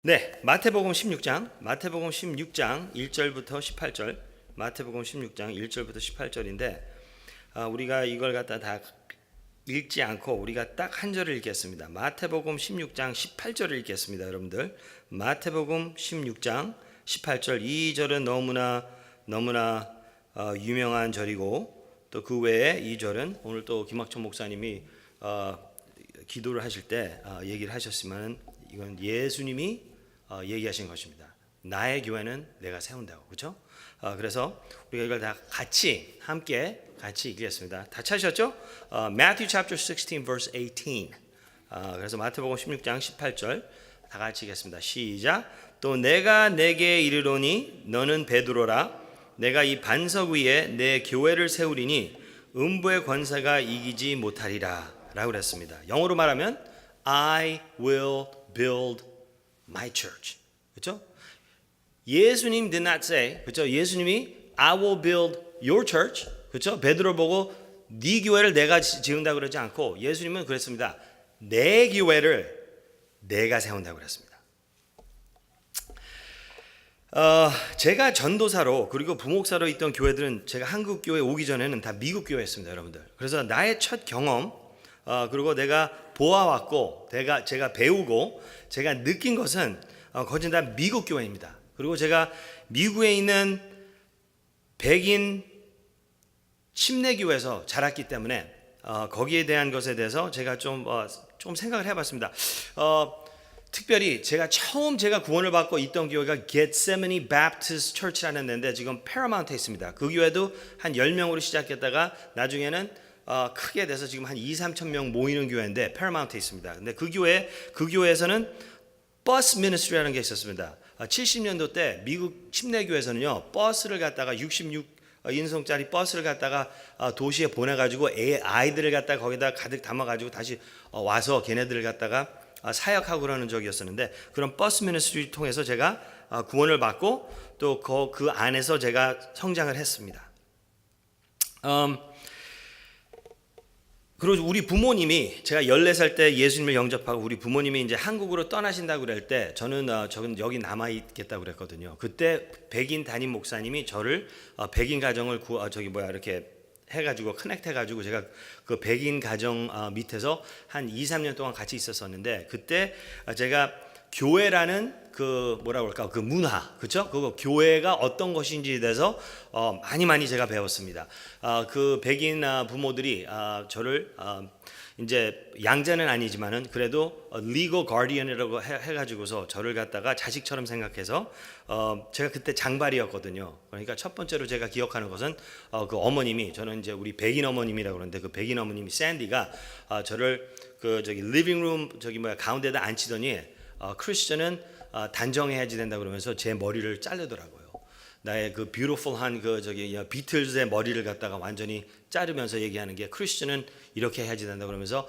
네, 마태복음 16장 1절부터 18절, 마태복음 16장 1절부터 18절인데 우리가 이걸 갖다 다 읽지 않고 우리가 딱 한 절을 읽겠습니다. 마태복음 16장 18절을 읽겠습니다, 여러분들. 마태복음 16장 18절, 이 절은 너무나 유명한 절이고, 또 그 외에 이 절은 오늘 또 김학천 목사님이 기도를 하실 때 얘기를 하셨지만 이건 예수님이 얘기하신 것입니다. 나의 교회는 내가 세운다고, 그렇죠? 그래서 우리가 이걸 다 함께 읽겠습니다. 다 찾으셨죠? Matthew chapter 16 verse 18. 그래서 마태복음 16장 18절 다 같이 읽겠습니다. 시작. 또 내가 내게 이르노니 너는 베드로라. 내가 이 반석 위에 내 교회를 세우리니 음부의 권세가 이기지 못하리라 라고 그랬습니다. 영어로 말하면 I will build my church. 그렇죠? 예수님 did not say, 그렇죠? 예수님이 I will build your church. 그렇죠? 베드로 보고 네 교회를 내가 지은다고 그러지 않고 예수님은 그랬습니다. 내 교회를 내가 세운다고 그랬습니다. 제가 전도사로 그리고 부목사로 있던 교회들은 제가 한국 교회 오기 전에는 다 미국 교회였습니다, 여러분들. 그래서 나의 첫 경험 그리고 내가 보아왔고 제가 배우고 제가 느낀 것은 거진 다 미국 교회입니다. 그리고 제가 미국에 있는 백인 침례교회에서 자랐기 때문에 거기에 대한 것에 대해서 제가 좀 생각을 해봤습니다. 특별히 제가 구원을 받고 있던 교회가 Gethsemane Baptist Church라는 데인데 지금 페라마운트에 있습니다. 그 교회도 한 10명으로 시작했다가 나중에는 크게 돼서 지금 한 2-3천 명 모이는 교회인데 페라마운트에 있습니다. 근데 그 교회에서는 버스 미니스트리라는 게 있었습니다. 70년도 때 미국 침례교회에서는요, 버스를 갖다가 66인승짜리 버스를 갖다가 도시에 보내가지고 아이들을 갖다가 거기다 가득 담아가지고 다시 와서 걔네들을 갖다가 사역하고 그러는 적이었었는데, 그런 버스 미니스트리 통해서 제가 구원을 받고 또 그 안에서 제가 성장을 했습니다. 그리고 우리 부모님이 제가 14살 때 예수님을 영접하고 우리 부모님이 이제 한국으로 떠나신다고 그럴 때 저는 여기 남아 있겠다고 그랬거든요. 그때 백인 담임 목사님이 저를 백인 가정을 이렇게 해가지고 커넥트 해가지고 제가 그 백인 가정 밑에서 한 2-3년 동안 같이 있었었는데, 그때 제가 교회라는 그 그 문화, 그렇죠? 그거 교회가 어떤 것인지에 대해서 많이 제가 배웠습니다. 그 백인 부모들이 저를 이제 양자는 아니지만은 그래도 legal guardian이라고 해가지고서 저를 갖다가 자식처럼 생각해서 제가 그때 장발이었거든요. 그러니까 첫 번째로 제가 기억하는 것은 그 어머님이, 저는 이제 우리 백인 어머님이라고 그러는데 그 백인 어머님이 샌디가 저를 리빙룸 가운데다 앉히더니 크리스천은 단정해야지 된다 그러면서 제 머리를 자르더라고요. 나의 그 뷰티풀한 비틀즈의 머리를 갖다가 완전히 자르면서 얘기하는 게 크리스천은 이렇게 해야지 된다 그러면서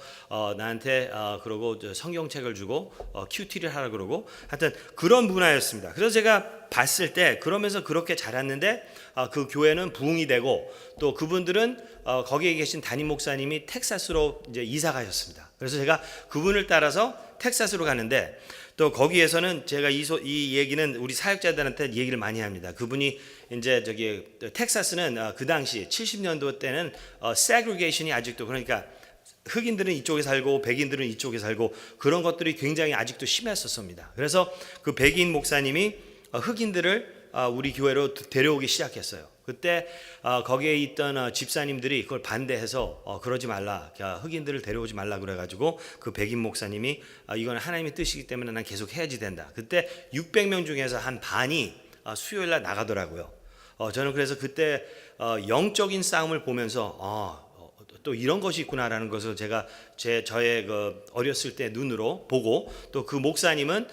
나한테 그러고 성경책을 주고 큐티를 하라 그러고, 하여튼 그런 문화였습니다. 그래서 제가 봤을 때 그러면서 그렇게 자랐는데 그 교회는 부흥이 되고 또 그분들은 거기에 계신 담임 목사님이 텍사스로 이제 이사 가셨습니다. 그래서 제가 그분을 따라서 텍사스로 가는데, 또 거기에서는 제가 이 얘기는 우리 사역자들한테 얘기를 많이 합니다. 그분이 이제 텍사스는 그 당시 70년도 때는 segregation이 아직도, 그러니까 흑인들은 이쪽에 살고 백인들은 이쪽에 살고 그런 것들이 굉장히 아직도 심했었습니다. 그래서 그 백인 목사님이 흑인들을 우리 교회로 데려오기 시작했어요. 그때 거기에 있던 집사님들이 그걸 반대해서 그러지 말라, 흑인들을 데려오지 말라 그래가지고 그 백인 목사님이 이건 하나님의 뜻이기 때문에 난 계속 해야지 된다. 그때 600명 중에서 한 반이 수요일날 나가더라고요. 저는 그래서 그때 영적인 싸움을 보면서 또 이런 것이 있구나라는 것을 제가 저의 그 어렸을 때 눈으로 보고, 또 그 목사님은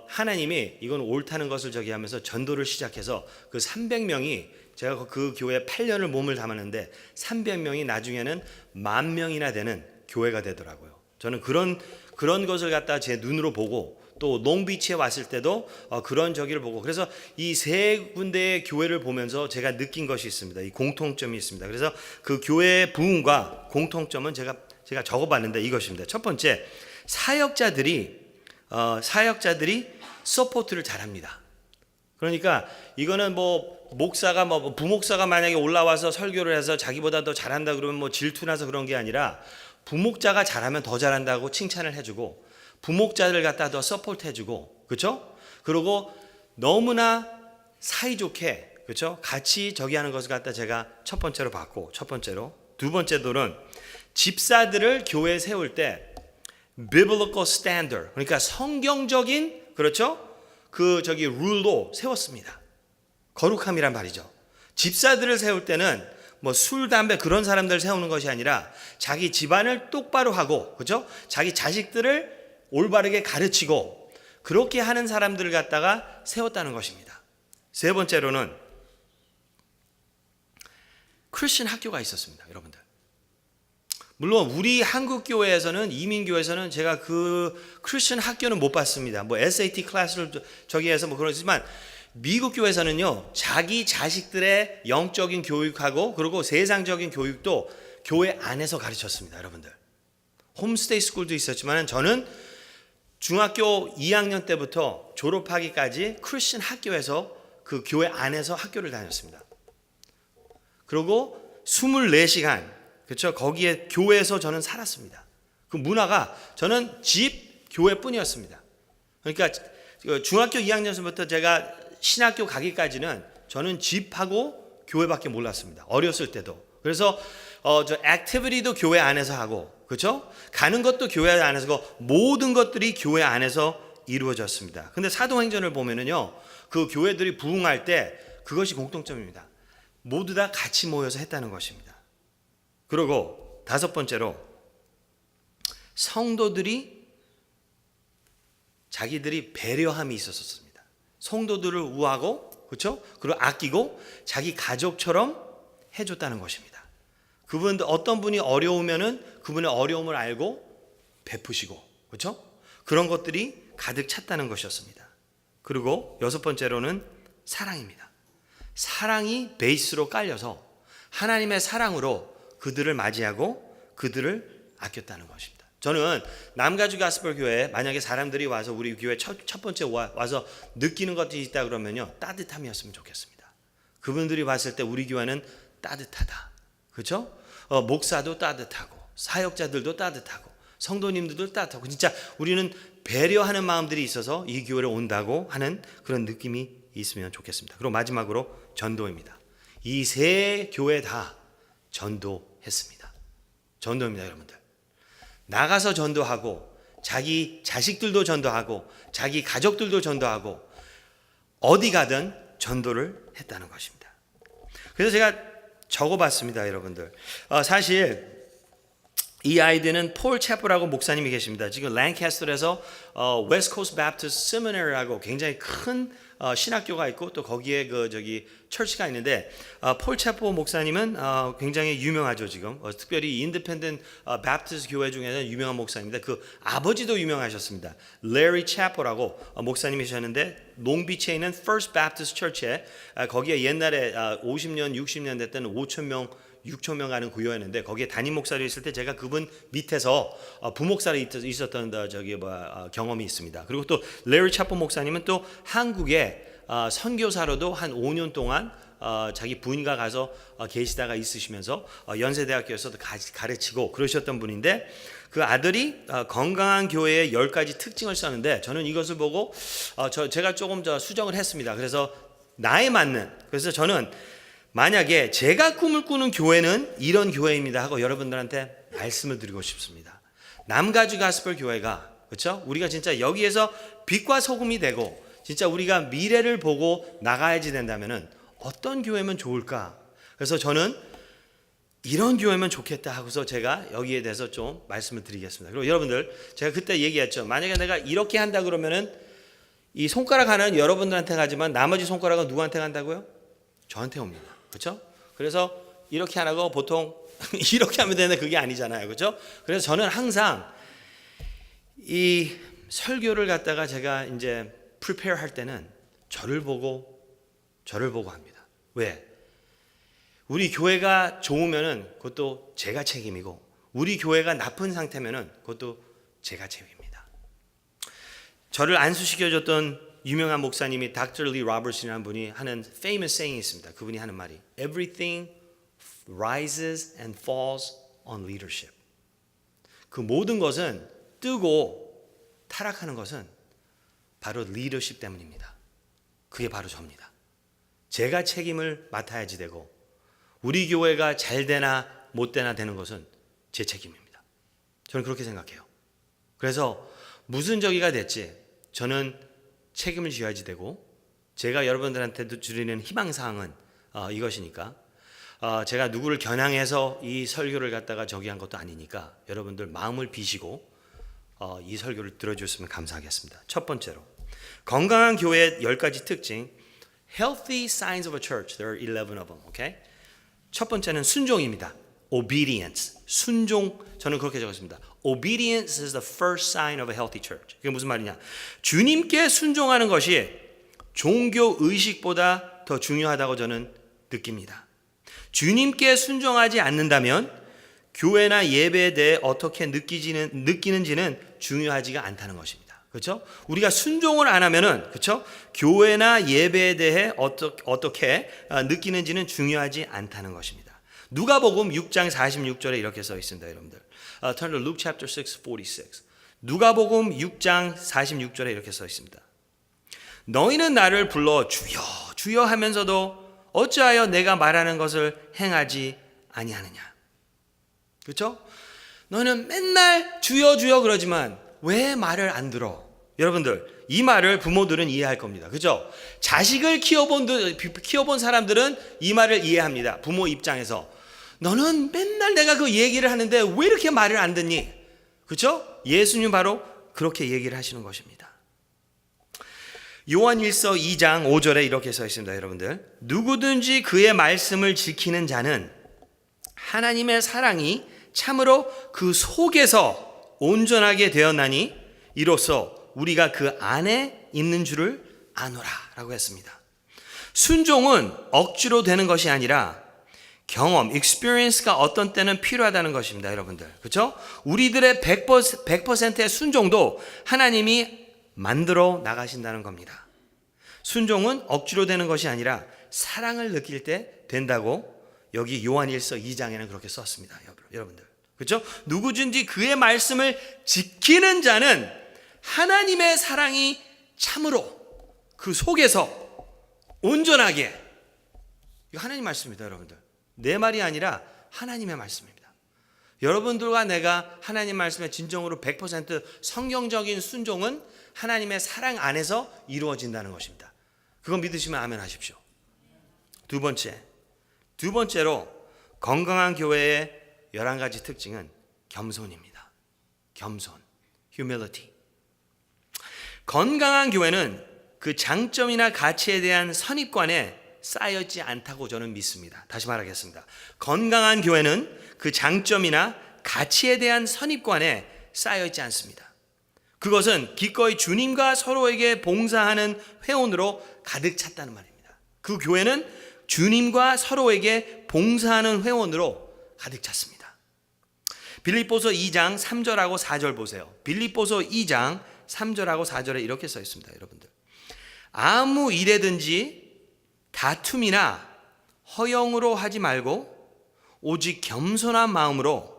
하나님이 이건 옳다는 것을 하면서 전도를 시작해서 그 300명이, 제가 그 교회에 8년을 몸을 담았는데 300명이 나중에는 10,000명이나 되는 교회가 되더라고요. 저는 그런 것을 갖다 제 눈으로 보고, 또 롱비치에 왔을 때도 그런 저기를 보고, 그래서 이 세 군데의 교회를 보면서 제가 느낀 것이 있습니다. 이 공통점이 있습니다. 그래서 그 교회의 부흥과 공통점은 제가 적어봤는데 이것입니다. 첫 번째, 사역자들이 서포트를 잘합니다. 그러니까 이거는 뭐 목사가 뭐 부목사가 만약에 올라와서 설교를 해서 자기보다 더 잘한다 그러면 뭐 질투나서 그런 게 아니라 부목자가 잘하면 더 잘한다고 칭찬을 해주고 부목자들 갖다 더 서포트 해주고, 그렇죠? 그리고 너무나 사이좋게, 그렇죠? 같이 저기 하는 것을 갖다 제가 첫 번째로 봤고, 첫 번째로. 두 번째로는 집사들을 교회에 세울 때 biblical standard, 그러니까 성경적인, 그렇죠? 룰로 세웠습니다. 거룩함이란 말이죠. 집사들을 세울 때는 뭐 술, 담배 그런 사람들 세우는 것이 아니라 자기 집안을 똑바로 하고, 그죠? 자기 자식들을 올바르게 가르치고 그렇게 하는 사람들을 갖다가 세웠다는 것입니다. 세 번째로는 크리스천 학교가 있었습니다, 여러분들. 물론 우리 한국 교회에서는, 이민 교회에서는 제가 그 크리스천 학교는 못 봤습니다. 뭐 SAT 클래스를 저기 해서 뭐 그러지만 미국 교회에서는요, 자기 자식들의 영적인 교육하고 그리고 세상적인 교육도 교회 안에서 가르쳤습니다, 여러분들. 홈스테이 스쿨도 있었지만 저는 중학교 2학년 때부터 졸업하기까지 크리스천 학교에서 그 교회 안에서 학교를 다녔습니다. 그리고 24시간, 그렇죠? 거기에 교회에서 저는 살았습니다. 그 문화가 저는 집, 교회뿐이었습니다. 그러니까 중학교 2학년부터 제가 신학교 가기까지는 저는 집하고 교회밖에 몰랐습니다. 어렸을 때도. 그래서 저 액티비티도 교회 안에서 하고, 그렇죠? 가는 것도 교회 안에서, 모든 것들이 교회 안에서 이루어졌습니다. 근데 사도행전을 보면은요, 그 교회들이 부흥할 때 그것이 공통점입니다. 모두 다 같이 모여서 했다는 것입니다. 그리고 다섯 번째로 성도들이 자기들이 배려함이 있었습니다. 성도들을 우하고, 그렇죠? 그리고 아끼고 자기 가족처럼 해줬다는 것입니다. 그분 어떤 분이 어려우면은 그분의 어려움을 알고 베푸시고, 그렇죠? 그런 것들이 가득 찼다는 것이었습니다. 그리고 여섯 번째로는 사랑입니다. 사랑이 베이스로 깔려서 하나님의 사랑으로 그들을 맞이하고 그들을 아꼈다는 것입니다. 저는 남가주 가스펠 교회에 만약에 사람들이 와서 우리 교회 첫 번째 와서 느끼는 것들이 있다 그러면요, 따뜻함이었으면 좋겠습니다. 그분들이 봤을 때 우리 교회는 따뜻하다, 그렇죠? 목사도 따뜻하고 사역자들도 따뜻하고 성도님들도 따뜻하고, 진짜 우리는 배려하는 마음들이 있어서 이 교회를 온다고 하는 그런 느낌이 있으면 좋겠습니다. 그리고 마지막으로 전도입니다. 이 세 교회 다 전도했습니다. 전도입니다, 여러분들. 나가서 전도하고 자기 자식들도 전도하고 자기 가족들도 전도하고 어디 가든 전도를 했다는 것입니다. 그래서 제가 적어봤습니다, 여러분들. 사실 이 아이디는 폴 채플라고 목사님이 계십니다. 지금 랭캐스터에서 웨스트 코스트 배프티스트 세미나리라고 굉장히 큰 신학교가 있고 또 거기에 처치가 있는데, 폴 채플 목사님은 굉장히 유명하죠. 지금 특별히 인디펜던트 배프티스트 교회 중에서 유명한 목사입니다. 그 아버지도 유명하셨습니다. 레리 채플라고 목사님이셨는데 롱비치에 있는 First Baptist Church에 거기에 옛날에 50년 60년 됐던 5,000명 6,000명 가는 구요였는데 거기에 담임 목사로 있을 때 제가 그분 밑에서 부목사로 있었던 경험이 있습니다. 그리고 또 레리 차포 목사님은 또 한국에 선교사로도 한 5년 동안 자기 부인과 가서 계시다가 있으시면서 연세대학교에서도 가르치고 그러셨던 분인데, 그 아들이 건강한 교회의 10가지 특징을 썼는데 저는 이것을 보고 제가 조금 수정을 했습니다. 그래서 나에 맞는, 그래서 저는 만약에 제가 꿈을 꾸는 교회는 이런 교회입니다 하고 여러분들한테 말씀을 드리고 싶습니다. 남가주 가스펠 교회가, 그렇죠? 우리가 진짜 여기에서 빛과 소금이 되고 진짜 우리가 미래를 보고 나가야지 된다면은 어떤 교회면 좋을까? 그래서 저는 이런 교회면 좋겠다 하고서 제가 여기에 대해서 좀 말씀을 드리겠습니다. 그리고 여러분들, 제가 그때 얘기했죠. 만약에 내가 이렇게 한다 그러면은 이 손가락 하나는 여러분들한테 가지만 나머지 손가락은 누구한테 간다고요? 저한테 옵니다. 그렇죠? 그래서 이렇게 안 하고 보통 이렇게 하면 되는데 그게 아니잖아요. 그렇죠? 그래서 저는 항상 이 설교를 갖다가 제가 이제 prepare 할 때는 저를 보고 합니다. 왜? 우리 교회가 좋으면은 그것도 제가 책임이고 우리 교회가 나쁜 상태면은 그것도 제가 책임입니다. 저를 안수시켜줬던 유명한 목사님이 닥터 리 로버츠라는 분이 하는 famous saying이 있습니다. 그분이 하는 말이 Everything rises and falls on leadership. 그 모든 것은 뜨고 타락하는 것은 바로 리더십 때문입니다. 그게 바로 저입니다. 제가 책임을 맡아야지 되고 우리 교회가 잘 되나 못 되나 되는 것은 제 책임입니다. 저는 그렇게 생각해요. 그래서 무슨 저기가 됐지 저는 책임을 져야지 되고 제가 여러분들한테도 드리는 희망사항은 이것이니까 제가 누구를 겨냥해서 이 설교를 갖다가 저기 한 것도 아니니까 여러분들 마음을 비시고 이 설교를 들어주셨으면 감사하겠습니다. 첫 번째로 건강한 교회의 10가지 특징 Healthy signs of a church. There are 11 of them. Okay? 첫 번째는 순종입니다. Obedience. 순종. 저는 그렇게 적었습니다. Obedience is the first sign of a healthy church. 그게 무슨 말이냐? 주님께 순종하는 것이 종교 의식보다 더 중요하다고 저는 느낍니다. 주님께 순종하지 않는다면 교회나 예배에 대해 어떻게 느끼는지는 중요하지가 않다는 것입니다. 그렇죠? 우리가 순종을 안 하면은 그렇죠? 교회나 예배에 대해 어떻게 느끼는지는 중요하지 않다는 것입니다. 누가복음 6장 46절에 이렇게 써 있습니다, 여러분들. Turn to Luke chapter 6, 46. 누가복음 6장 46절에 이렇게 써 있습니다. 너희는 나를 불러 주여 주여 하면서도 어찌하여 내가 말하는 것을 행하지 아니하느냐. 그렇죠? 너는 맨날 주여 주여 그러지만 왜 말을 안 들어? 여러분들 이 말을 부모들은 이해할 겁니다. 그죠? 자식을 키워본 사람들은 이 말을 이해합니다. 부모 입장에서 너는 맨날 내가 그 얘기를 하는데 왜 이렇게 말을 안 듣니? 그죠? 예수님 바로 그렇게 얘기를 하시는 것입니다. 요한일서 2장 5절에 이렇게 써 있습니다. 여러분들 누구든지 그의 말씀을 지키는 자는 하나님의 사랑이 참으로 그 속에서 온전하게 되었나니 이로써 우리가 그 안에 있는 줄을 아노라 라고 했습니다. 순종은 억지로 되는 것이 아니라 경험, experience가 어떤 때는 필요하다는 것입니다. 여러분들 그렇죠? 우리들의 100%의 순종도 하나님이 만들어 나가신다는 겁니다. 순종은 억지로 되는 것이 아니라 사랑을 느낄 때 된다고 여기 요한일서 2장에는 그렇게 썼습니다. 여러분들 그렇죠? 누구든지 그의 말씀을 지키는 자는 하나님의 사랑이 참으로 그 속에서 온전하게 이거 하나님 말씀입니다. 여러분들 내 말이 아니라 하나님의 말씀입니다. 여러분들과 내가 하나님 말씀에 진정으로 100% 성경적인 순종은 하나님의 사랑 안에서 이루어진다는 것입니다. 그거 믿으시면 아멘 하십시오. 두 번째로 건강한 교회의 11가지 특징은 겸손입니다. 겸손, humility. 건강한 교회는 그 장점이나 가치에 대한 선입관에 쌓여있지 않다고 저는 믿습니다. 다시 말하겠습니다. 건강한 교회는 그 장점이나 가치에 대한 선입관에 쌓여있지 않습니다. 그것은 기꺼이 주님과 서로에게 봉사하는 회원으로 가득 찼다는 말입니다. 그 교회는 주님과 서로에게 봉사하는 회원으로 가득 찼습니다. 빌립보서 2장 3절하고 4절 보세요. 빌립보서 2장 3절하고 4절에 이렇게 써 있습니다. 여러분들 아무 일에든지 다툼이나 허영으로 하지 말고 오직 겸손한 마음으로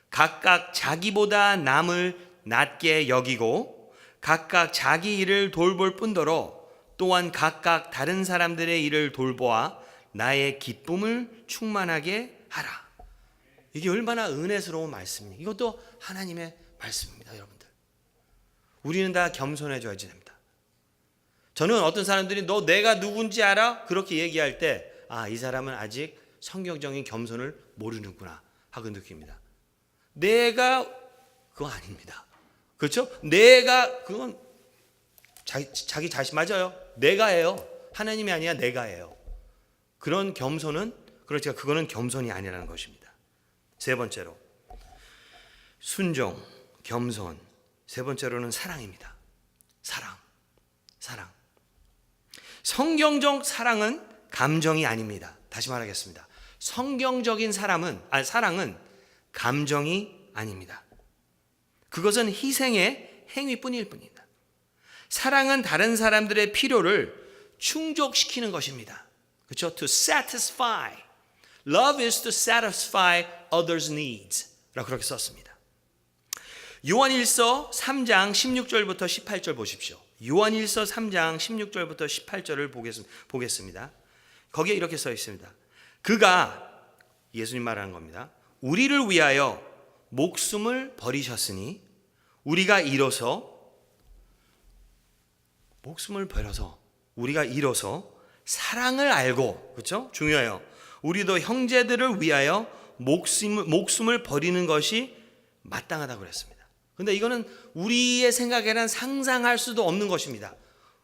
각각 자기보다 남을 낮게 여기고 각각 자기 일을 돌볼 뿐더러 또한 각각 다른 사람들의 일을 돌보아 나의 기쁨을 충만하게 하라. 이게 얼마나 은혜스러운 말씀입니까? 이것도 하나님의 말씀입니다. 여러분들 우리는 다 겸손해져야지 됩니다. 저는 어떤 사람들이 너 내가 누군지 알아? 그렇게 얘기할 때 이 사람은 아직 성경적인 겸손을 모르는구나 하고 느낍니다. 내가 그거 아닙니다. 그렇죠? 내가 그건 자기 자신 맞아요. 내가 해요. 하나님이 아니라 내가 해요. 그런 겸손은 그렇지만 그거는 겸손이 아니라는 것입니다. 세 번째로 순종, 겸손. 세 번째로는 사랑입니다. 사랑. 성경적 사랑은 감정이 아닙니다. 다시 말하겠습니다. 성경적인 사랑은 감정이 아닙니다. 그것은 희생의 행위뿐일 뿐입니다. 사랑은 다른 사람들의 필요를 충족시키는 것입니다. 그렇죠? To satisfy. Love is to satisfy others' needs. 라고 그렇게 썼습니다. 요한일서 3장 16절부터 18절 보십시오. 요한일서 3장 16절부터 18절을 보겠습니다. 거기에 이렇게 써 있습니다. 그가, 예수님 말하는 겁니다. 우리를 위하여 목숨을 버리셨으니 우리가 이로써 사랑을 알고, 그렇죠? 중요해요. 우리도 형제들을 위하여 목숨을 버리는 것이 마땅하다고 그랬습니다. 근데 이거는 우리의 생각에는 상상할 수도 없는 것입니다.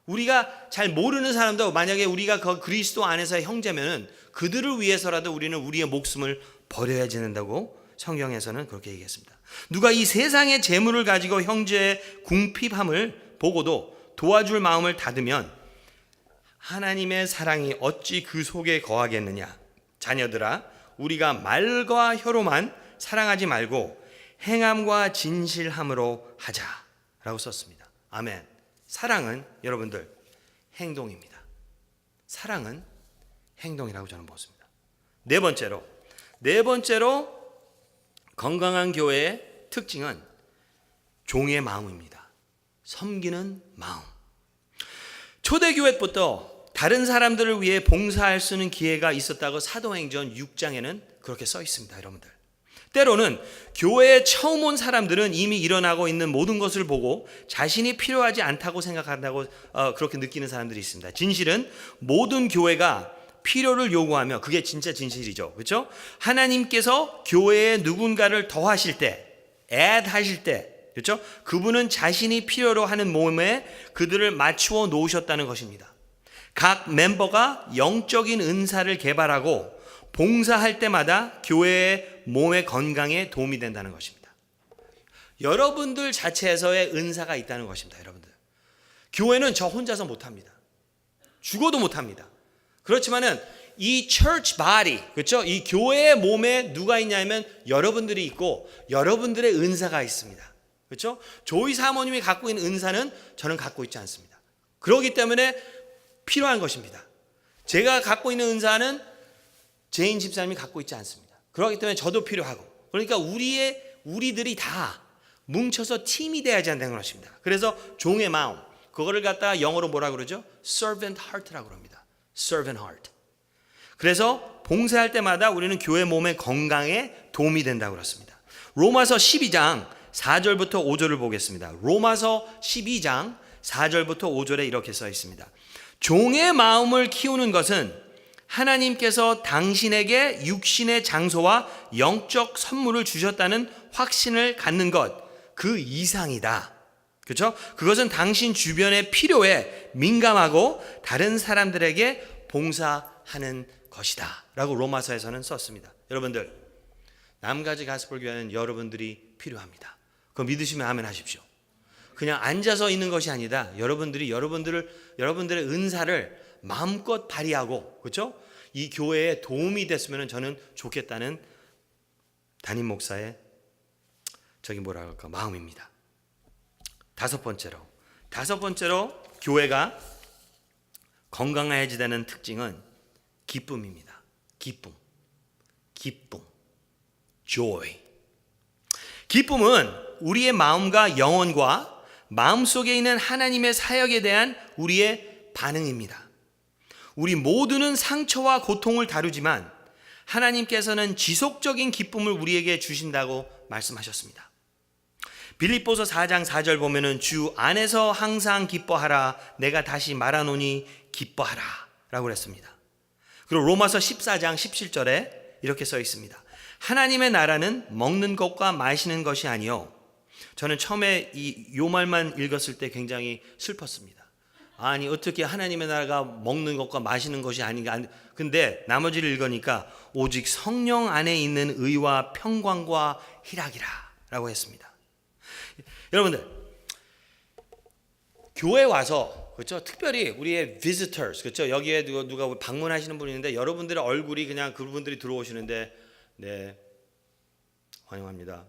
우리가 잘 모르는 사람도 만약에 우리가 그리스도 안에서의 형제면은 그들을 위해서라도 우리는 우리의 목숨을 버려야 된다고 성경에서는 그렇게 얘기했습니다. 누가 이 세상의 재물을 가지고 형제의 궁핍함을 보고도 도와줄 마음을 닫으면 하나님의 사랑이 어찌 그 속에 거하겠느냐. 자녀들아, 우리가 말과 혀로만 사랑하지 말고 행함과 진실함으로 하자라고 썼습니다. 아멘. 사랑은 여러분들 행동입니다. 사랑은 행동이라고 저는 보습니다. 네 번째로 건강한 교회의 특징은 종의 마음입니다. 섬기는 마음. 초대교회부터 다른 사람들을 위해 봉사할 수 있는 기회가 있었다고 사도행전 6장에는 그렇게 써 있습니다. 여러분들. 때로는 교회에 처음 온 사람들은 이미 일어나고 있는 모든 것을 보고 자신이 필요하지 않다고 생각한다고 그렇게 느끼는 사람들이 있습니다. 진실은 모든 교회가 필요를 요구하며 그게 진짜 진실이죠. 그렇죠? 하나님께서 교회에 누군가를 더하실 때, add 하실 때, 그렇죠? 그분은 자신이 필요로 하는 몸에 그들을 맞추어 놓으셨다는 것입니다. 각 멤버가 영적인 은사를 개발하고 봉사할 때마다 교회의 몸의 건강에 도움이 된다는 것입니다. 여러분들 자체에서의 은사가 있다는 것입니다. 여러분들. 교회는 저 혼자서 못합니다. 죽어도 못합니다. 그렇지만은 이 church body, 그렇죠? 이 교회의 몸에 누가 있냐면 여러분들이 있고 여러분들의 은사가 있습니다. 그렇죠? 조이 사모님이 갖고 있는 은사는 저는 갖고 있지 않습니다. 그렇기 때문에 필요한 것입니다. 제가 갖고 있는 은사는 제인 집사님이 갖고 있지 않습니다. 그렇기 때문에 저도 필요하고. 그러니까 우리들이 다 뭉쳐서 팀이 돼야지 한다는 것입니다. 그래서 종의 마음, 그거를 갖다가 영어로 뭐라 그러죠? servant heart라고 합니다. servant heart. 그래서 봉사할 때마다 우리는 교회 몸의 건강에 도움이 된다고 그렇습니다. 로마서 12장 4절부터 5절을 보겠습니다. 로마서 12장 4절부터 5절에 이렇게 써 있습니다. 종의 마음을 키우는 것은 하나님께서 당신에게 육신의 장소와 영적 선물을 주셨다는 확신을 갖는 것, 그 이상이다. 그렇죠? 그것은 당신 주변의 필요에 민감하고 다른 사람들에게 봉사하는 것이다. 라고 로마서에서는 썼습니다. 여러분들, 남가지 가스펠 교회는 여러분들이 필요합니다. 그거 믿으시면 아멘 하십시오. 그냥 앉아서 있는 것이 아니다. 여러분들의 은사를 마음껏 발휘하고, 그렇죠? 이 교회에 도움이 됐으면 저는 좋겠다는 담임 목사의 마음입니다. 다섯 번째로 교회가 건강해지다는 특징은 기쁨입니다. 기쁨. joy. 기쁨은 우리의 마음과 영혼과 마음속에 있는 하나님의 사역에 대한 우리의 반응입니다. 우리 모두는 상처와 고통을 다루지만 하나님께서는 지속적인 기쁨을 우리에게 주신다고 말씀하셨습니다. 빌립보서 4장 4절 보면은 주 안에서 항상 기뻐하라. 내가 다시 말하노니 기뻐하라. 라고 그랬습니다. 그리고 로마서 14장 17절에 이렇게 써 있습니다. 하나님의 나라는 먹는 것과 마시는 것이 아니요. 저는 처음에 요 말만 읽었을 때 굉장히 슬펐습니다. 아니 어떻게 하나님의 나라가 먹는 것과 마시는 것이 아닌가. 근데 나머지를 읽으니까 오직 성령 안에 있는 의와 평강과 희락이라 라고 했습니다. 여러분들 교회 와서 그렇죠? 특별히 우리의 visitors 그렇죠? 여기에 누가 방문하시는 분이 있는데 여러분들의 얼굴이 그냥 그분들이 들어오시는데 네 환영합니다.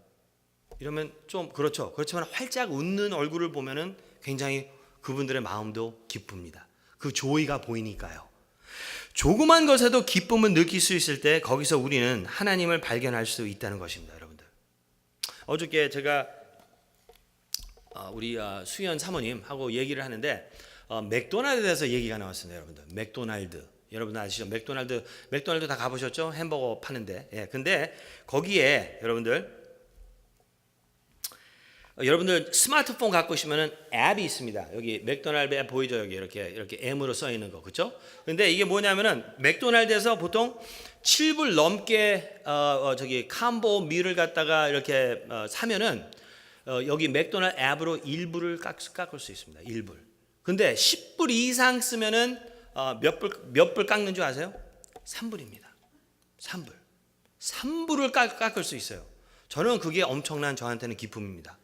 이러면 좀 그렇죠. 그렇지만 활짝 웃는 얼굴을 보면은 굉장히 그분들의 마음도 기쁩니다. 그 조이가 보이니까요. 조그만 것에도 기쁨을 느낄 수 있을 때 거기서 우리는 하나님을 발견할 수 있다는 것입니다. 여러분들, 어저께 제가 우리 수연 사모님하고 얘기를 하는데 맥도날드에 대해서 얘기가 나왔습니다. 여러분들, 맥도날드 여러분들 아시죠? 맥도날드 다 가보셨죠? 햄버거 파는데. 예, 근데 거기에 여러분들 스마트폰 갖고 있으면은 앱이 있습니다. 여기 맥도날드 앱 보이죠? 여기 이렇게 M으로 써 있는 거, 그렇죠? 근데 이게 뭐냐면은 맥도날드에서 보통 7불 넘게 저기 캄보 밀을 갖다가 이렇게 사면은 여기 맥도날드 앱으로 1불을 깎을 수 있습니다. 1불. 근데 10불 이상 쓰면은 몇 불 깎는 줄 아세요? 3불입니다. 3불. 3불을 깎을 수 있어요. 저는 그게 엄청난 저한테는 기쁨입니다.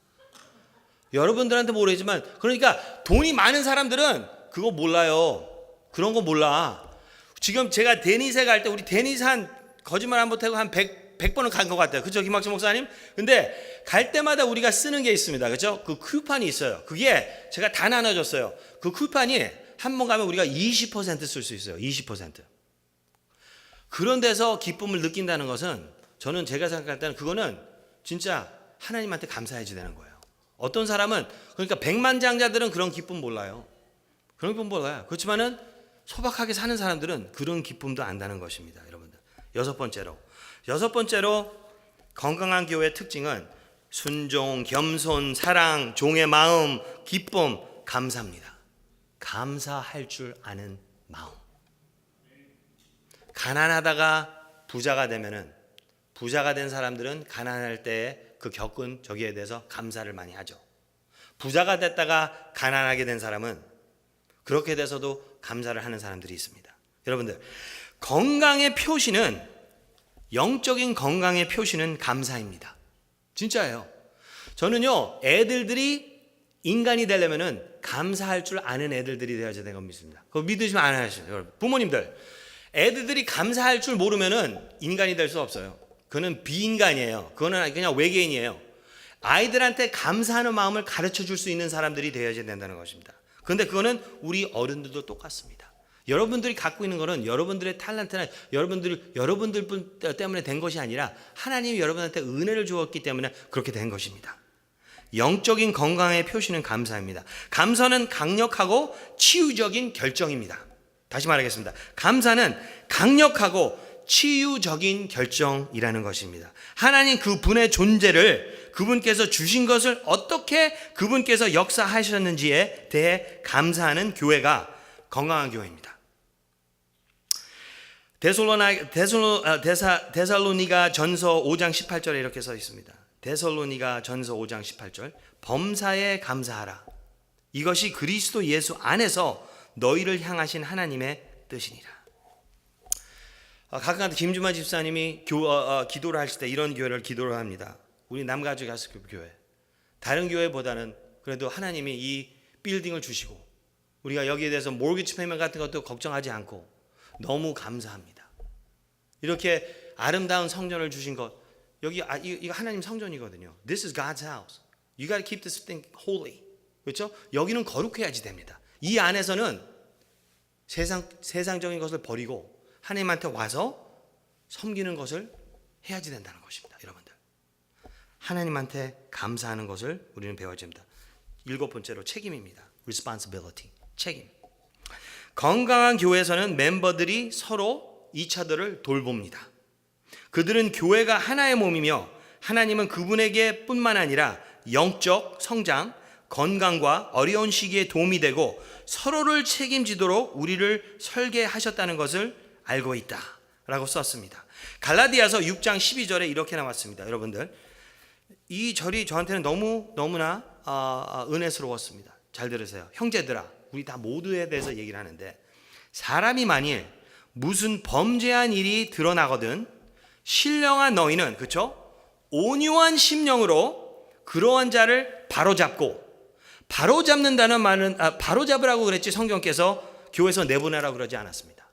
여러분들한테 모르겠지만, 그러니까 돈이 많은 사람들은 그거 몰라요. 그런 거 몰라. 지금 제가 데니스에 갈 때 우리 데니스 한 거짓말 안 못하고 한 100번은 간 것 같아요. 그렇죠, 김학수 목사님? 근데 갈 때마다 우리가 쓰는 게 있습니다. 그렇죠? 그 쿠폰이 있어요. 그게 제가 다 나눠줬어요. 그 쿠폰이 한 번 가면 우리가 20% 쓸 수 있어요. 20%. 그런 데서 기쁨을 느낀다는 것은 저는 제가 생각할 때는 그거는 진짜 하나님한테 감사해야 되는 거예요. 어떤 사람은, 그러니까 백만장자들은 그런 기쁨 몰라요. 그런 기쁨 몰라요. 그렇지만은 소박하게 사는 사람들은 그런 기쁨도 안다는 것입니다. 여러분들, 여섯 번째로 건강한 교회의 특징은 순종, 겸손, 사랑, 종의 마음, 기쁨, 감사입니다. 감사할 줄 아는 마음. 가난하다가 부자가 되면은, 부자가 된 사람들은 가난할 때 그 겪은 저기에 대해서 감사를 많이 하죠. 부자가 됐다가 가난하게 된 사람은 그렇게 돼서도 감사를 하는 사람들이 있습니다. 여러분들, 건강의 표시는, 영적인 건강의 표시는 감사입니다. 진짜예요. 저는요, 애들들이 인간이 되려면은 감사할 줄 아는 애들들이 되어야 되는 거 믿습니다. 그거 믿으시면 안 하시죠. 여러분, 부모님들, 애들들이 감사할 줄 모르면은 인간이 될 수 없어요. 그거는 비인간이에요. 그거는 그냥 외계인이에요. 아이들한테 감사하는 마음을 가르쳐 줄 수 있는 사람들이 되어야 된다는 것입니다. 그런데 그거는 우리 어른들도 똑같습니다. 여러분들이 갖고 있는 것은 여러분들의 탤런트나 여러분들 때문에 된 것이 아니라 하나님이 여러분한테 은혜를 주었기 때문에 그렇게 된 것입니다. 영적인 건강의 표시는 감사입니다. 감사는 강력하고 치유적인 결정입니다. 다시 말하겠습니다. 감사는 강력하고 치유적인 결정이라는 것입니다. 하나님 그분의 존재를, 그분께서 주신 것을 어떻게 그분께서 역사하셨는지에 대해 감사하는 교회가 건강한 교회입니다. 데살로니가 전서 5장 18절에 이렇게 써 있습니다. 데살로니가 전서 5장 18절, 범사에 감사하라. 이것이 그리스도 예수 안에서 너희를 향하신 하나님의 뜻이니라. 가끔가다 김주만 집사님이 기도를 하실 때 이런 교회를 기도를 합니다. 우리 남가주 가스교 교회, 다른 교회보다는 그래도 하나님이 이 빌딩을 주시고 우리가 여기에 대해서 모기지 페이먼트 같은 것도 걱정하지 않고 너무 감사합니다. 이렇게 아름다운 성전을 주신 것, 여기 이거 하나님 성전이거든요. This is God's house. You got to keep this thing holy. 그렇죠? 여기는 거룩해야지 됩니다. 이 안에서는 세상적인 것을 버리고 하나님한테 와서 섬기는 것을 해야지 된다는 것입니다. 여러분들, 하나님한테 감사하는 것을 우리는 배워야 됩니다. 7번째로 책임입니다. Responsibility, 책임. 건강한 교회에서는 멤버들이 서로 이처들을 돌봅니다. 그들은 교회가 하나의 몸이며 하나님은 그분에게 뿐만 아니라 영적 성장, 건강과 어려운 시기에 도움이 되고 서로를 책임지도록 우리를 설계하셨다는 것을 알고 있다 라고 썼습니다. 갈라디아서 6장 12절에 이렇게 나왔습니다. 여러분들, 이 절이 저한테는 너무나 은혜스러웠습니다. 잘 들으세요. 형제들아, 우리 다 모두에 대해서 얘기를 하는데, 사람이 만일 무슨 범죄한 일이 드러나거든 신령한 너희는, 그렇죠? 온유한 심령으로 그러한 자를 바로잡고, 바로잡는다는 말은 바로잡으라고 그랬지, 성경께서 교회에서 내보내라고 그러지 않았습니다.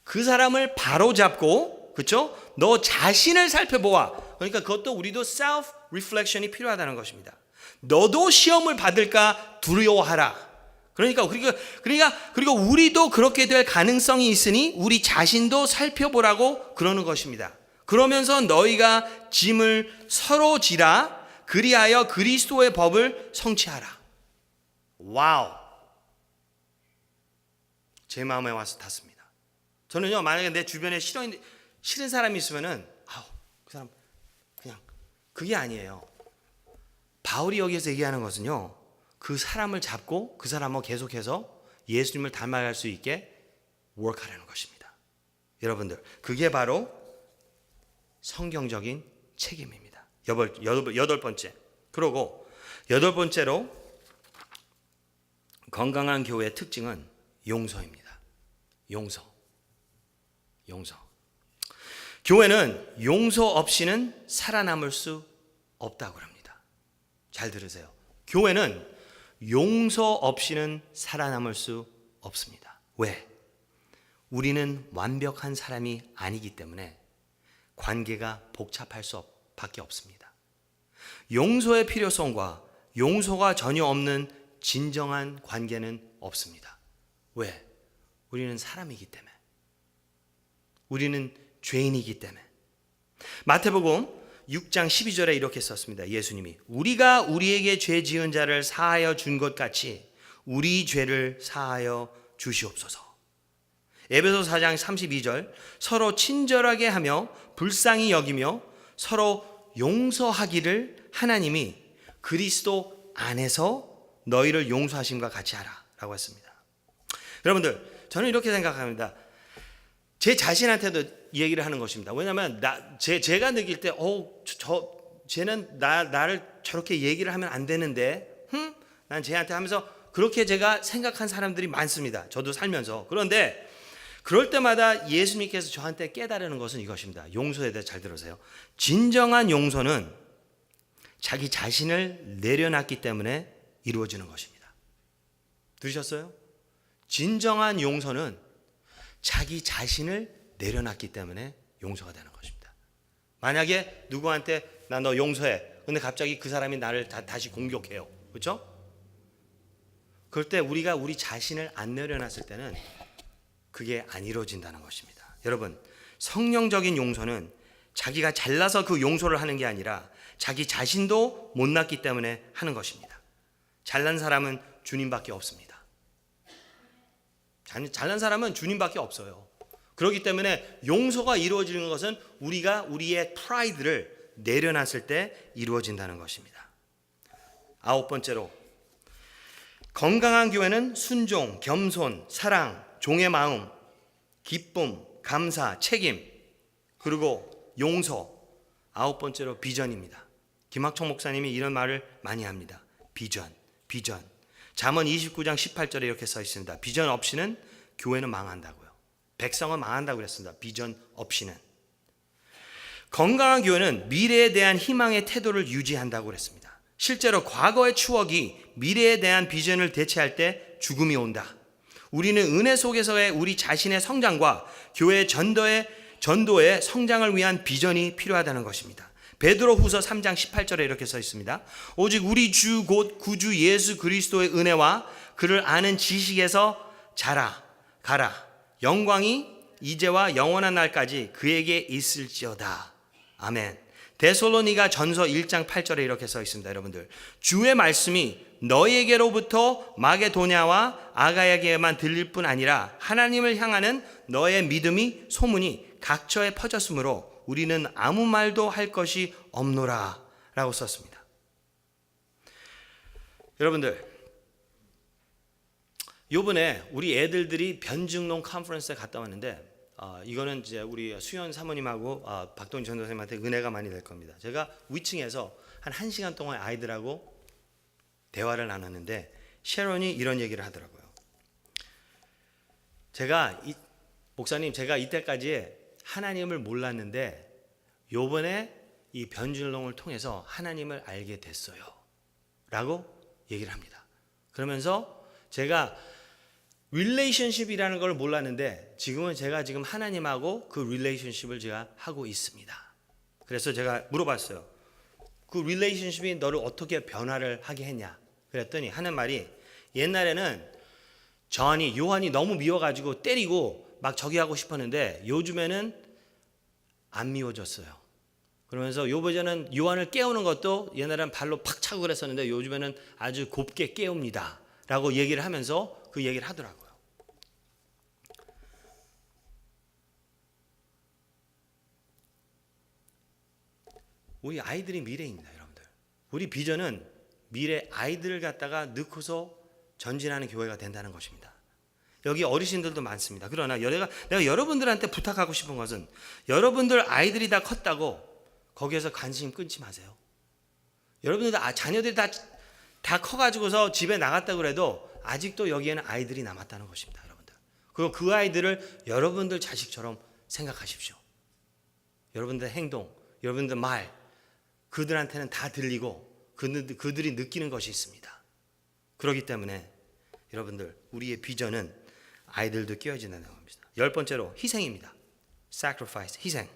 그 사람을 바로잡고, 그렇죠? 너 자신을 살펴보아. 그러니까 그것도 우리도 self reflection이 필요하다는 것입니다. 너도 시험을 받을까 두려워하라. 그리고 우리도 그렇게 될 가능성이 있으니 우리 자신도 살펴보라고 그러는 것입니다. 그러면서 너희가 짐을 서로 지라 그리하여 그리스도의 법을 성취하라. 와우. 제 마음에 와서 닿습니다. 저는요, 만약에 내 주변에 싫은 사람이 있으면은 그 사람 그냥 그게 아니에요. 바울이 여기서 얘기하는 것은요, 그 사람을 잡고 그 사람하고 계속해서 예수님을 닮아갈 수 있게 work하라는 것입니다. 여러분들, 그게 바로 성경적인 책임입니다. 여덟 번째. 그리고 여덟 번째로 건강한 교회의 특징은 용서입니다. 용서. 교회는 용서 없이는 살아남을 수 없다고 합니다. 잘 들으세요. 교회는 용서 없이는 살아남을 수 없습니다. 왜? 우리는 완벽한 사람이 아니기 때문에 관계가 복잡할 수밖에 없습니다. 용서의 필요성과 용서가 전혀 없는 진정한 관계는 없습니다. 왜? 우리는 사람이기 때문에. 우리는 죄인이기 때문에. 마태복음 6장 12절에 이렇게 썼습니다. 예수님이 우리가 우리에게 죄 지은 자를 사하여 준 것 같이 우리 죄를 사하여 주시옵소서. 에베소 4장 32절 서로 친절하게 하며 불쌍히 여기며 서로 용서하기를 하나님이 그리스도 안에서 너희를 용서하심과 같이 하라 라고 했습니다. 여러분들, 저는 이렇게 생각합니다. 제 자신한테도 이 얘기를 하는 것입니다. 왜냐하면 제가 느낄 때 쟤는 나를 저렇게 얘기를 하면 안 되는데 난 쟤한테 하면서 그렇게 제가 생각한 사람들이 많습니다. 저도 살면서. 그런데 그럴 때마다 예수님께서 저한테 깨달으는 것은 이것입니다. 용서에 대해 잘 들으세요. 진정한 용서는 자기 자신을 내려놨기 때문에 이루어지는 것입니다. 들으셨어요? 진정한 용서는 자기 자신을 내려놨기 때문에 용서가 되는 것입니다. 만약에 누구한테 나 너 용서해. 근데 갑자기 그 사람이 나를 다시 공격해요. 그렇죠? 그럴 때 우리가 우리 자신을 안 내려놨을 때는 그게 안 이루어진다는 것입니다. 여러분, 성령적인 용서는 자기가 잘나서 그 용서를 하는 게 아니라 자기 자신도 못났기 때문에 하는 것입니다. 잘난 사람은 주님밖에 없습니다. 잘난 사람은 주님밖에 없어요. 그렇기 때문에 용서가 이루어지는 것은 우리가 우리의 프라이드를 내려놨을 때 이루어진다는 것입니다. 아홉 번째로, 건강한 교회는 순종, 겸손, 사랑, 종의 마음, 기쁨, 감사, 책임, 그리고 용서. 아홉 번째로 비전입니다. 김학청 목사님이 이런 말을 많이 합니다. 비전. 잠언 29장 18절에 이렇게 써 있습니다. 비전 없이는 교회는 망한다고요. 백성은 망한다고 그랬습니다. 비전 없이는. 건강한 교회는 미래에 대한 희망의 태도를 유지한다고 그랬습니다. 실제로 과거의 추억이 미래에 대한 비전을 대체할 때 죽음이 온다. 우리는 은혜 속에서의 우리 자신의 성장과 교회의 전도의 성장을 위한 비전이 필요하다는 것입니다. 베드로후서 3장 18절에 이렇게 써 있습니다. 오직 우리 주 곧 구주 예수 그리스도의 은혜와 그를 아는 지식에서 가라. 영광이 이제와 영원한 날까지 그에게 있을지어다. 아멘. 데살로니가 전서 1장 8절에 이렇게 써 있습니다. 여러분들, 주의 말씀이 너희에게로부터 마게도냐와 아가야에게만 들릴 뿐 아니라 하나님을 향하는 너의 믿음이 소문이 각처에 퍼졌으므로 우리는 아무 말도 할 것이 없노라 라고 썼습니다. 여러분들, 요번에 우리 애들들이 변증론 컨퍼런스에 갔다 왔는데 이거는 이제 우리 수연 사모님하고 박동희 전도사님한테 은혜가 많이 될 겁니다. 제가 위층에서 한 1시간 동안 아이들하고 대화를 나눴는데 셰론이 이런 얘기를 하더라고요. 목사님, 제가 이때까지 하나님을 몰랐는데 요번에 이 변증론을 통해서 하나님을 알게 됐어요 라고 얘기를 합니다. 그러면서 제가 릴레이션십이라는 걸 몰랐는데 지금은 제가 하나님하고 그 릴레이션십을 제가 하고 있습니다. 그래서 제가 물어봤어요. 그 릴레이션십이 너를 어떻게 변화를 하게 했냐? 그랬더니 하는 말이, 옛날에는 요한이 너무 미워가지고 때리고 막 저기 하고 싶었는데 요즘에는 안 미워졌어요. 그러면서 요 버전은 요한을 깨우는 것도 옛날에는 발로 팍 차고 그랬었는데 요즘에는 아주 곱게 깨웁니다 라고 얘기를 하면서 그 얘기를 하더라고요. 우리 아이들이 미래입니다, 여러분들. 우리 비전은 미래 아이들을 갖다가 넣고서 전진하는 교회가 된다는 것입니다. 여기 어르신들도 많습니다. 그러나 내가 여러분들한테 부탁하고 싶은 것은 여러분들 아이들이 다 컸다고 거기에서 관심 끊지 마세요. 여러분들 자녀들이 다 커가지고서 집에 나갔다고 그래도 아직도 여기에는 아이들이 남았다는 것입니다, 여러분들. 그리고 그 아이들을 여러분들 자식처럼 생각하십시오. 여러분들 행동, 여러분들 말, 그들한테는 다 들리고 그들이 느끼는 것이 있습니다. 그렇기 때문에 여러분들 우리의 비전은 아이들도 끼워진다는 겁니다. 10번째로 희생입니다. sacrifice, 희생.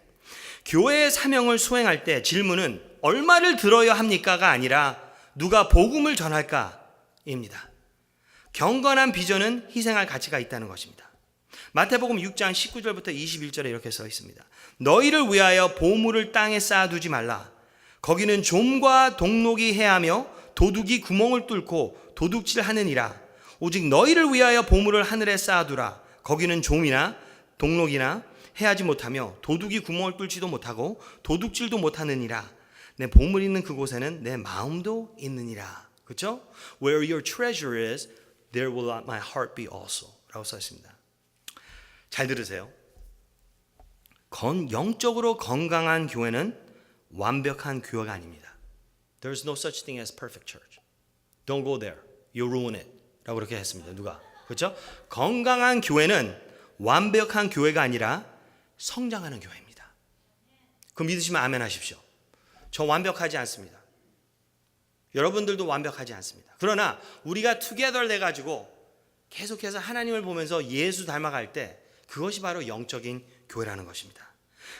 교회의 사명을 수행할 때 질문은 얼마를 들어야 합니까가 아니라 누가 복음을 전할까입니다. 경건한 비전은 희생할 가치가 있다는 것입니다. 마태복음 6장 19절부터 21절에 이렇게 써 있습니다. 너희를 위하여 보물을 땅에 쌓아두지 말라. 거기는 좀과 동록이 해하며 도둑이 구멍을 뚫고 도둑질하느니라. 오직 너희를 위하여 보물을 하늘에 쌓아두라. 거기는 좀이나 동록이나 해하지 못하며 도둑이 구멍을 뚫지도 못하고 도둑질도 못하느니라. 내 보물 있는 그곳에는 내 마음도 있느니라. 그렇죠? Where your treasure is, there will my heart be also. 라고 써 있습니다. 잘 들으세요. 영적으로 건강한 교회는 완벽한 교회가 아닙니다. There's no such thing as perfect church. Don't go there. You ruin it. 라고 그렇게 했습니다. 누가? 그렇죠? 건강한 교회는 완벽한 교회가 아니라 성장하는 교회입니다. 그 믿으시면 아멘 하십시오. 저 완벽하지 않습니다. 여러분들도 완벽하지 않습니다. 그러나 우리가 투게더 돼가지고 계속해서 하나님을 보면서 예수 닮아갈 때 그것이 바로 영적인 교회라는 것입니다.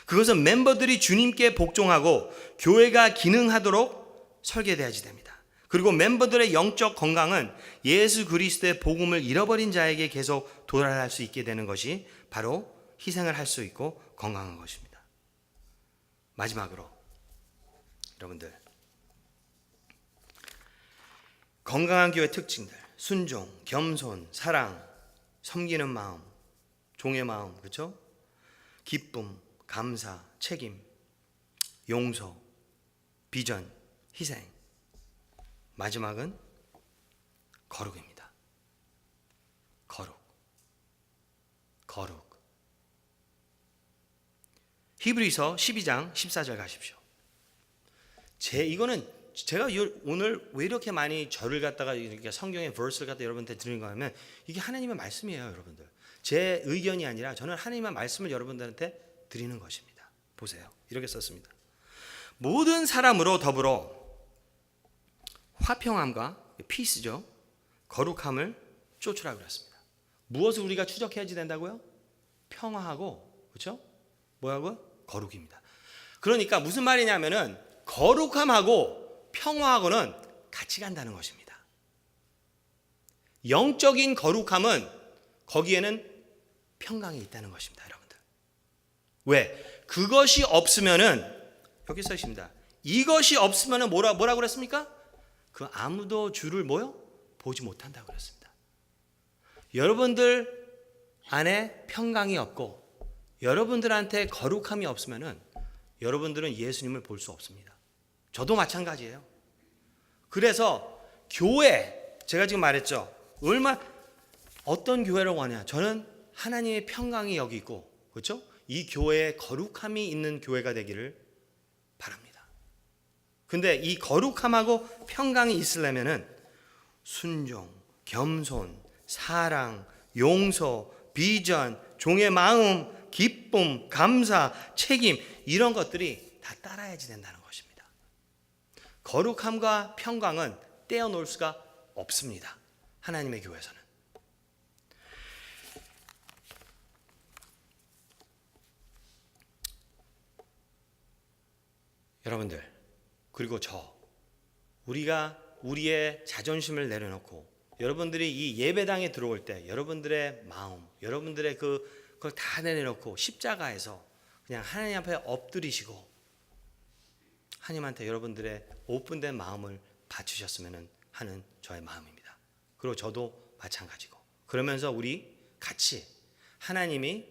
그것은 멤버들이 주님께 복종하고 교회가 기능하도록 설계되어야지 됩니다. 그리고 멤버들의 영적 건강은 예수 그리스도의 복음을 잃어버린 자에게 계속 도달할 수 있게 되는 것이 바로 희생을 할 수 있고 건강한 것입니다. 마지막으로 여러분들 건강한 교회 특징들, 순종, 겸손, 사랑, 섬기는 마음, 종의 마음, 그렇죠? 기쁨, 감사, 책임, 용서, 비전, 희생. 마지막은 거룩입니다. 거룩. 히브리서 12장 14절 가십시오. 이거는 제가 오늘 왜 이렇게 많이 절을 갖다가 이렇게 성경의 verse를 갖다 여러분한테 드리는 거 하면 이게 하나님의 말씀이에요, 여러분들. 제 의견이 아니라 저는 하나님의 말씀을 여러분들한테 드리는 것입니다. 보세요. 이렇게 썼습니다. 모든 사람으로 더불어 화평함과 피스죠. 거룩함을 쫓으라고 그랬습니다. 무엇을 우리가 추적해야지 된다고요? 평화하고, 그렇죠? 뭐하고? 거룩입니다. 그러니까 무슨 말이냐면은 거룩함하고 평화하고는 같이 간다는 것입니다. 영적인 거룩함은 거기에는 평강이 있다는 것입니다, 여러분들. 왜? 그것이 없으면은 여기 써 있습니다. 이것이 없으면은 뭐라고 그랬습니까? 그 아무도 주를 보지 못한다고 그랬습니다. 여러분들 안에 평강이 없고 여러분들한테 거룩함이 없으면은 여러분들은 예수님을 볼 수 없습니다. 저도 마찬가지예요. 그래서 교회, 제가 지금 말했죠. 어떤 교회를 원해요? 저는 하나님의 평강이 여기 있고, 그렇죠? 이 교회에 거룩함이 있는 교회가 되기를 바랍니다. 근데 이 거룩함하고 평강이 있으려면은 순종, 겸손, 사랑, 용서, 비전, 종의 마음, 기쁨, 감사, 책임 이런 것들이 다 따라야지 된다는 것입니다. 거룩함과 평강은 떼어놓을 수가 없습니다. 하나님의 교회에서는. 여러분들, 그리고 우리가 우리의 자존심을 내려놓고 여러분들이 이 예배당에 들어올 때 여러분들의 마음, 여러분들의 그걸 다 내려놓고 십자가에서 그냥 하나님 앞에 엎드리시고 하나님한테 여러분들의 오픈된 마음을 바치셨으면 하는 저의 마음입니다. 그리고 저도 마찬가지고, 그러면서 우리 같이 하나님이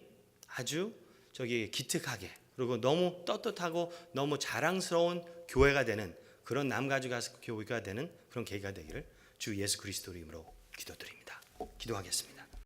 아주 기특하게, 그리고 너무 떳떳하고 너무 자랑스러운 교회가 되는, 그런 남가주 교회가 되는 그런 계기가 되기를 주 예수 그리스도 이름으로 기도드립니다. 기도하겠습니다.